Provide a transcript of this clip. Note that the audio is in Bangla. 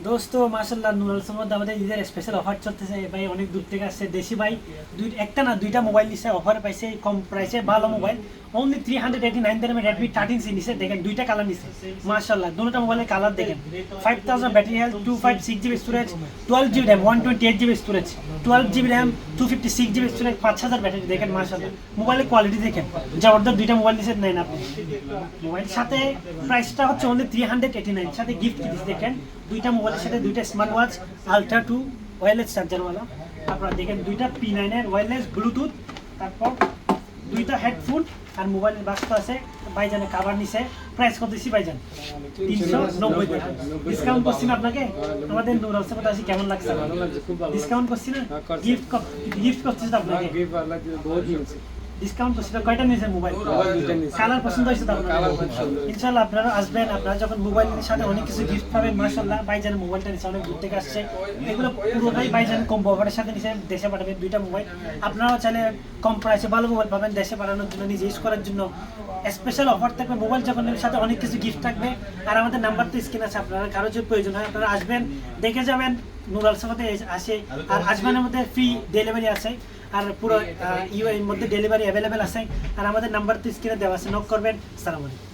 দোস্ত মাশাআল্লাহ নুরালসের মধ্যে আমাদের ঈদের স্পেশাল অফার চলতেছে ভাই, অনেক দূর থেকে আসছে দেশি ভাই। একটা না দুইটা মোবাইল নিছে, অফারে পাইছে কম প্রাইসে ভালো মোবাইল। অনলি 389 দামে রেডমি 13C নিছে, দেখেন দুইটা কালার নিছে মাশাআল্লাহ। দুটোটা মোবাইলের কালার দেখেন, 5000 battery health, 256GB storage, 12GB RAM, 128GB storage, 12GB RAM, 256GB storage, 5000 battery. দেখেন মাশাআল্লাহ মোবাইলের কোয়ালিটি দেখেন জবরদস্ত। দুইটা মোবাইল নিছে নেন আপনি। মোবাইলের সাথে প্রাইসটা হচ্ছে অনলি 389, সাথে গিফট কি দিচ্ছে দেখেন, দুইটা মোবাইলের সাথে দুইটা স্মার্ট ওয়াচ আলট্রা 2 ওয়্যারলেস চার্জারওয়ালা। আপনারা দেখেন দুইটা P9 এর ওয়্যারলেস ব্লুটুথ, তারপর দুইটা হেডফোন আর মোবাইলের বাক্স আছে। ভাইজানের কাভার নিছে, প্রাইস কত দিচ্ছি ভাইজান? 390 টাকা। ডিসকাউন্ট করছি না আপনাকে? আমাদের নুরাল সাথে আসি কেমন লাগছে? ডিসকাউন্ট করছি না? গিফট করছি তো আপনাকে। ডিসকাউন্ট করছি তো। কয়টা নিয়েছেন মোবাইল? কালার পছন্দ হয়েছে তো আপনার? ইনশাআল্লাহ আপনারা আসবেন, আপনারা যখন মোবাইলের সাথে অনেক কিছু গিফট পাবেন। মাশাআল্লাহ ভাইজানের মোবাইলটা নিচে অনেক দূর থেকে আসছে, এগুলো পুরোটাই ভাইজান কম অফারের সাথে নিচে দেশে পাঠাবেন দুইটা মোবাইল। আপনারাও চাইলে কম প্রাইসে ভালো মোবাইল পাবেন দেশে পাঠানোর জন্য, নিজে ইউজ করার জন্য স্পেশাল অফার থাকবে। মোবাইল যখন নেবেন সাথে অনেক কিছু গিফট থাকবে। আর আমাদের নাম্বার তো স্ক্রিন আছে, আপনারা কারো যদি প্রয়োজন হয় আপনারা আসবেন, দেখে যাবেন। নুরালসের মধ্যে আসে, আর আজমানের মধ্যে ফ্রি ডেলিভারি আছে, আর পুরো ইউএর মধ্যে ডেলিভারি অ্যাভেলেবেল আছে। আর আমাদের নাম্বার তো স্ক্রিনে দেওয়া আছে, নক করবেন। আসসালামু আলাইকুম।